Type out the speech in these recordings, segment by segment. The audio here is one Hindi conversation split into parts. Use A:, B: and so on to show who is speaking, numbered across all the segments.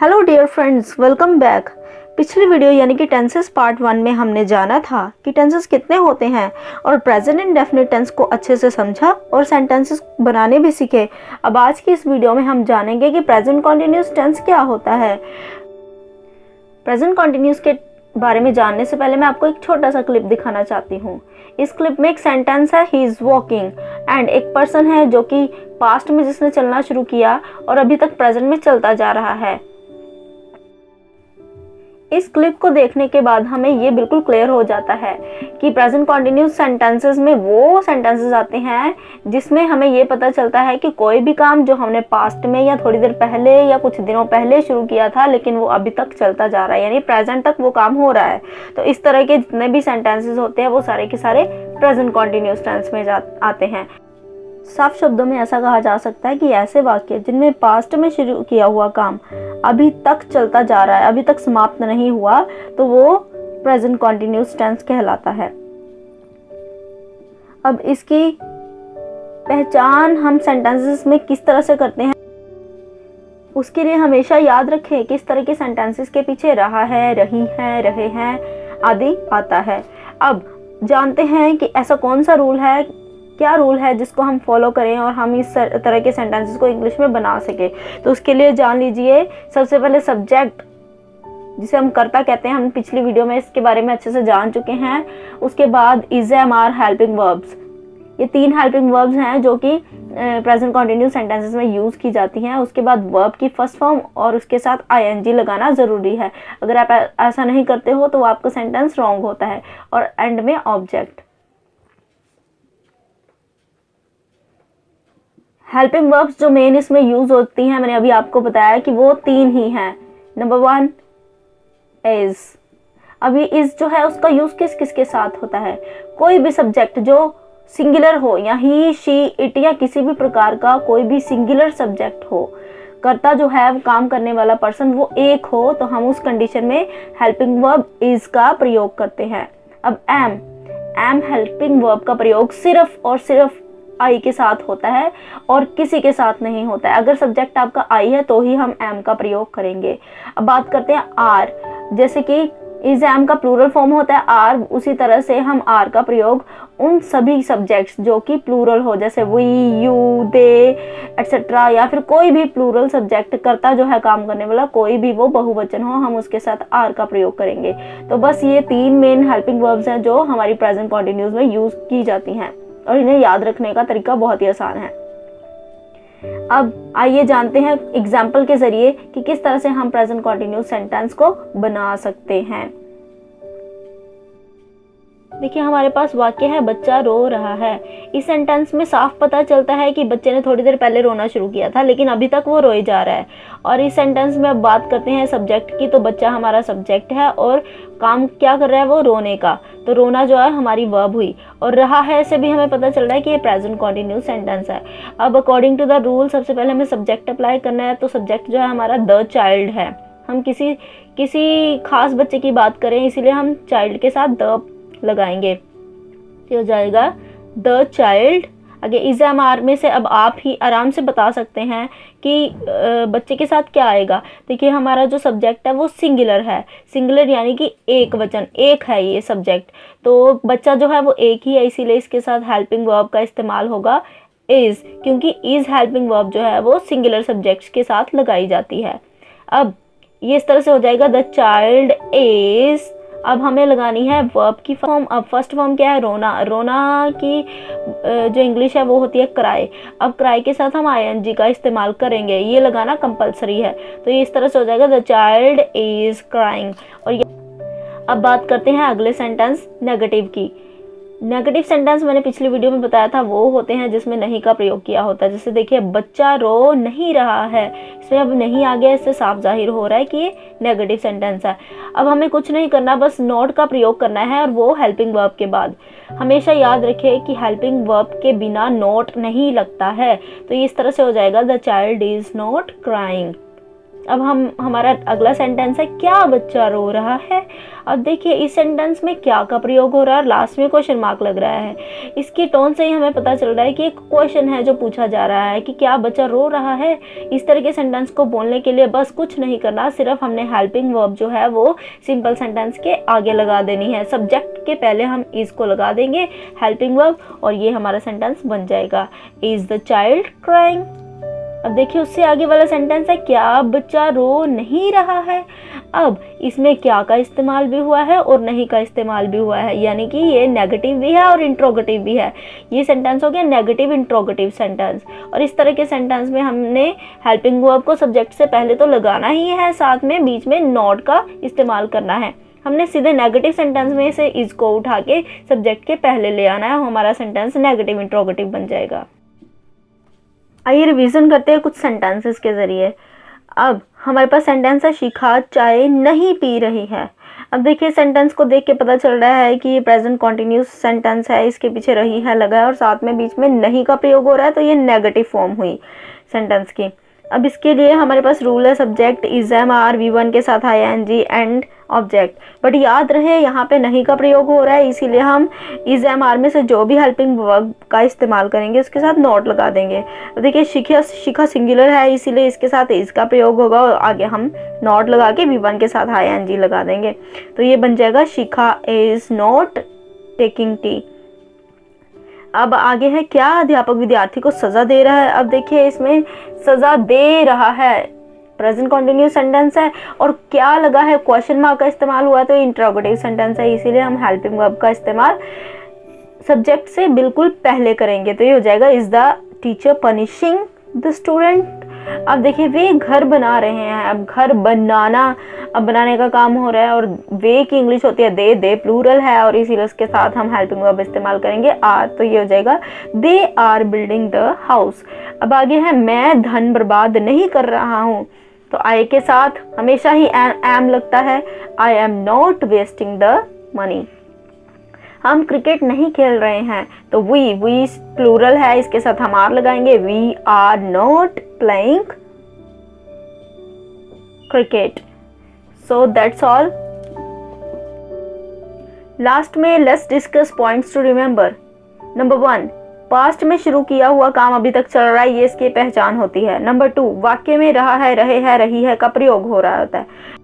A: Hello dear friends, welcome back. पिछली वीडियो यानी कि टेंसेस पार्ट 1 में हमने जाना था कि टेंसेस कितने होते हैं और प्रेजेंट इंडेफिनिट टेंस को अच्छे से समझा और सेंटेंसेस बनाने भी सीखे। अब आज की इस वीडियो में हम जानेंगे कि प्रेजेंट कॉन्टिन्यूस टेंस क्या होता है। प्रेजेंट कॉन्टिन्यूस के बारे में जानने से पहले मैं आपको एक छोटा सा क्लिप दिखाना चाहती हूँ। इस क्लिप में एक सेंटेंस है, ही इज वॉकिंग, एंड एक पर्सन है जो कि पास्ट में जिसने चलना शुरू किया और अभी तक प्रेजेंट में चलता जा रहा है। इस क्लिप को देखने के बाद हमें ये बिल्कुल क्लियर हो जाता है कि प्रेजेंट कॉन्टिन्यूस सेंटेंसेस में वो सेंटेंसेस आते हैं जिसमें हमें ये पता चलता है कि कोई भी काम जो हमने पास्ट में या थोड़ी देर पहले या कुछ दिनों पहले शुरू किया था लेकिन वो अभी तक चलता जा रहा है, यानी प्रेजेंट तक वो काम हो रहा है। तो इस तरह के जितने भी सेंटेंसेस होते हैं वो सारे के सारे प्रेजेंट कॉन्टिन्यूस टेंस में आते हैं। साफ शब्दों में ऐसा कहा जा सकता है कि ऐसे वाक्य जिनमें पास्ट में शुरू किया हुआ काम अभी तक चलता जा रहा है, अभी तक समाप्त नहीं हुआ, तो वो प्रेजेंट कॉन्टिन्यूस टेंस कहलाता है। अब इसकी पहचान हम सेंटेंसेस में किस तरह से करते हैं, उसके लिए हमेशा याद रखें कि इस तरह के सेंटेंसेस के पीछे रहा है, रही है, रहे हैं आदि आता है। अब जानते हैं कि ऐसा कौन सा रूल है, क्या रूल है जिसको हम फॉलो करें और हम इस तरह के सेंटेंसेस को इंग्लिश में बना सके। तो उसके लिए जान लीजिए, सबसे पहले सब्जेक्ट जिसे हम कर्ता कहते हैं, हम पिछली वीडियो में इसके बारे में अच्छे से जान चुके हैं। उसके बाद is, am, are, helping verbs, ये 3 हेल्पिंग वर्ब्स हैं जो कि प्रेजेंट कॉन्टिन्यूस सेंटेंसेस में यूज की जाती हैं। उसके बाद वर्ब की फर्स्ट फॉर्म और उसके साथ आईएनजी लगाना जरूरी है। अगर आप ऐसा नहीं करते हो तो आपका सेंटेंस रॉन्ग होता है। और एंड में ऑब्जेक्ट। हेल्पिंग वर्ब्स जो मेन इसमें यूज होती हैं, मैंने अभी आपको बताया कि वो 3 ही हैं। Number 1 is. अभी इज जो है उसका यूज किस किस के साथ होता है, कोई भी सब्जेक्ट जो सिंगुलर हो, या ही, शी, इट या किसी भी प्रकार का कोई भी सिंगुलर सब्जेक्ट हो, कर्ता जो है काम करने वाला पर्सन वो एक हो, तो हम उस कंडीशन में हेल्पिंग वर्ब इज का प्रयोग करते हैं। अब एम हेल्पिंग वर्ब का प्रयोग सिर्फ और सिर्फ आई के साथ होता है और किसी के साथ नहीं होता है। अगर सब्जेक्ट आपका आई है तो ही हम एम का प्रयोग करेंगे। अब बात करते हैं आर। जैसे कि इज एम का प्लूरल फॉर्म होता है आर, उसी तरह से हम आर का प्रयोग उन सभी सब्जेक्ट्स जो कि प्लूरल हो, जैसे वी, यू, दे एटसेट्रा, या फिर कोई भी प्लूरल सब्जेक्ट करता जो है काम करने वाला, कोई भी वो बहुवचन हो, हम उसके साथ आर का प्रयोग करेंगे। तो बस ये 3 मेन हेल्पिंग वर्ब्स हैं जो हमारी प्रेजेंट कॉन्टिन्यूस में यूज की जाती हैं और इन्हें याद रखने का तरीका बहुत ही आसान है। अब आइए जानते हैं एग्जाम्पल के जरिए कि किस तरह से हम प्रेजेंट कॉन्टिन्यूस सेंटेंस को बना सकते हैं। देखिए, हमारे पास वाक्य है, बच्चा रो रहा है। इस सेंटेंस में साफ पता चलता है कि बच्चे ने थोड़ी देर पहले रोना शुरू किया था लेकिन अभी तक वो रोए जा रहा है। और इस सेंटेंस में अब बात करते हैं सब्जेक्ट की, तो बच्चा हमारा सब्जेक्ट है और काम क्या कर रहा है वो रोने का, तो रोना जो है हमारी वर्ब हुई। और रहा है से भी हमें पता चल रहा है कि ये प्रेजेंट कॉन्टिन्यूस सेंटेंस है। अब अकॉर्डिंग टू द रूल सबसे पहले हमें सब्जेक्ट अप्लाई करना है, तो सब्जेक्ट जो है हमारा द चाइल्ड है। हम किसी खास बच्चे की बात करें इसीलिए हम चाइल्ड के साथ द लगाएंगे, तो हो जाएगा द चाइल्ड। आगे इज, एम, आर में से अब आप ही आराम से बता सकते हैं कि बच्चे के साथ क्या आएगा। देखिए, हमारा जो सब्जेक्ट है वो सिंगुलर है, सिंगुलर यानी कि एक वचन, एक है ये सब्जेक्ट, तो बच्चा जो है वो एक ही है, इसीलिए इसके साथ हेल्पिंग वर्ब का इस्तेमाल होगा इज, क्योंकि इज हेल्पिंग वर्ब जो है वो सिंगुलर सब्जेक्ट्स के साथ लगाई जाती है। अब ये इस तरह से हो जाएगा द चाइल्ड इज। अब हमें लगानी है वर्ब की फॉर्म। अब फर्स्ट फॉर्म क्या है, रोना। रोना की जो इंग्लिश है वो होती है क्राई। अब क्राई के साथ हम आईएनजी का इस्तेमाल करेंगे, ये लगाना कंपलसरी है, तो ये इस तरह से हो जाएगा द चाइल्ड इज क्राइंग। और ये अब बात करते हैं अगले सेंटेंस नेगेटिव की। नेगेटिव सेंटेंस मैंने पिछली वीडियो में बताया था वो होते हैं जिसमें नहीं का प्रयोग किया होता है। जैसे देखिए, बच्चा रो नहीं रहा है, इसमें अब नहीं आ गया, इससे साफ जाहिर हो रहा है कि ये नेगेटिव सेंटेंस है। अब हमें कुछ नहीं करना, बस नॉट का प्रयोग करना है और वो हेल्पिंग वर्ब के बाद। हमेशा याद रखें कि हेल्पिंग वर्ब के बिना नॉट नहीं लगता है, तो ये इस तरह से हो जाएगा the child is not crying. अब हमारा अगला सेंटेंस है क्या बच्चा रो रहा है। अब देखिए इस सेंटेंस में क्या का प्रयोग हो रहा है, लास्ट में क्वेश्चन मार्क लग रहा है। इसकी टोन से ही हमें पता चल रहा है कि एक क्वेश्चन है जो पूछा जा रहा है कि क्या बच्चा रो रहा है। इस तरह के सेंटेंस को बोलने के लिए बस कुछ नहीं करना, सिर्फ हमने हेल्पिंग वर्ब जो है वो सिंपल सेंटेंस के आगे लगा देनी है। सब्जेक्ट के पहले हम इज को लगा देंगे, हेल्पिंग वर्ब, और ये हमारा सेंटेंस बन जाएगा इज द चाइल्ड क्राइंग। अब देखिए उससे आगे वाला सेंटेंस है क्या बच्चा रो नहीं रहा है। अब इसमें क्या का इस्तेमाल भी हुआ है और नहीं का इस्तेमाल भी हुआ है, यानी कि ये नेगेटिव भी है और इंट्रोगेटिव भी है। ये सेंटेंस हो गया नेगेटिव इंट्रोगेटिव सेंटेंस। और इस तरह के सेंटेंस में हमने हेल्पिंग वर्ब को सब्जेक्ट से पहले तो लगाना ही है, साथ में बीच में नॉट का इस्तेमाल करना है। हमने सीधे नेगेटिव सेंटेंस में से इज को उठा के सब्जेक्ट के पहले ले आना है, हमारा सेंटेंस नेगेटिव इंट्रोगेटिव बन जाएगा। आइए रिवीजन करते हैं कुछ सेंटेंसेस के ज़रिए। अब हमारे पास सेंटेंस है शिखा चाय नहीं पी रही है। अब देखिए सेंटेंस को देख के पता चल रहा है कि ये प्रेजेंट कॉन्टिन्यूस सेंटेंस है, इसके पीछे रही है लगा है और साथ में बीच में नहीं का प्रयोग हो रहा है, तो ये नेगेटिव फॉर्म हुई सेंटेंस की। अब इसके लिए हमारे पास रूल है subject is am are V1 के साथ ING एंड ऑब्जेक्ट। बट याद रहे यहाँ पे नहीं का प्रयोग हो रहा है, इसीलिए हम इज एम आर में से जो भी हेल्पिंग वर्ब का इस्तेमाल करेंगे उसके साथ नॉट लगा देंगे। देखिए शिखा सिंगुलर है, इसीलिए इसके साथ इज का प्रयोग होगा और आगे हम नॉट लगा के V1 के साथ ING लगा देंगे। तो ये बन जाएगा शिखा इज नॉट टेकिंग टी। अब आगे है क्या अध्यापक विद्यार्थी को सजा दे रहा है। अब देखिए इसमें सजा दे रहा है, प्रेजेंट कॉन्टिन्यूस सेंटेंस है और क्या लगा है, क्वेश्चन मार्क का इस्तेमाल हुआ, तो इंट्रोगेटिव सेंटेंस है, इसीलिए हम हेल्पिंग वर्ब का इस्तेमाल सब्जेक्ट से बिल्कुल पहले करेंगे। तो ये हो जाएगा is the teacher punishing the student. अब देखिए वे घर बना रहे हैं। अब घर बनाना, अब बनाने का काम हो रहा है और वे की इंग्लिश होती है दे प्लूरल है और इसीलिए उसके साथ हम हेल्पिंग वर्ब इस्तेमाल करेंगे आर। तो ये हो जाएगा they are building the house. अब आगे है मैं धन बर्बाद नहीं कर रहा हूँ, तो आई के साथ हमेशा ही एम लगता है, I am not wasting the money. हम क्रिकेट नहीं खेल रहे हैं, तो वी प्लूरल है, इसके साथ हम आर लगाएंगे, we are not playing cricket. So that's all. Last में let's discuss points to remember. Number 1, past में शुरू किया हुआ काम अभी तक चल रहा है, ये इसकी पहचान होती है। नंबर 2, वाक्य में रहा है, रहे है, रही है का प्रयोग हो रहा होता है।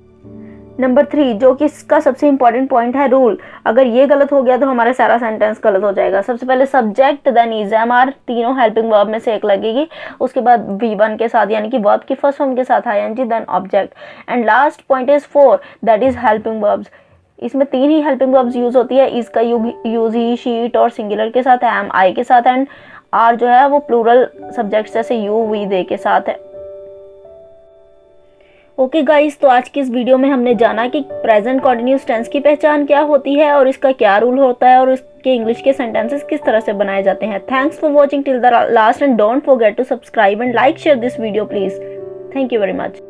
A: नंबर 3, जो कि इसका सबसे इंपॉर्टेंट पॉइंट है, रूल। अगर ये गलत हो गया तो हमारा सारा सेंटेंस गलत हो जाएगा। सबसे पहले subject, then is am are, तीनों हेल्पिंग वर्ब में से एक लगेगी, उसके बाद V1 के साथ यानी कि वर्ब की फर्स्ट फॉर्म के साथ ING, then object, and last point is 4, that is helping verbs. इसमें 3 ही हेल्पिंग वर्ब्स यूज होती है, इसका यूज ही, शीट और सिंगुलर के साथ, एम आई के साथ, एंड आर जो है वो प्लूरल सब्जेक्ट जैसे यू वी दे के साथ है। ओके गाइस, तो आज की इस वीडियो में हमने जाना कि प्रेजेंट कॉन्टिन्यूस टेंस की पहचान क्या होती है और इसका क्या रूल होता है और इसके इंग्लिश के सेंटेंसेस किस तरह से बनाए जाते हैं। Thanks for watching till the last and don't forget to subscribe and like share this video please. Thank you very much.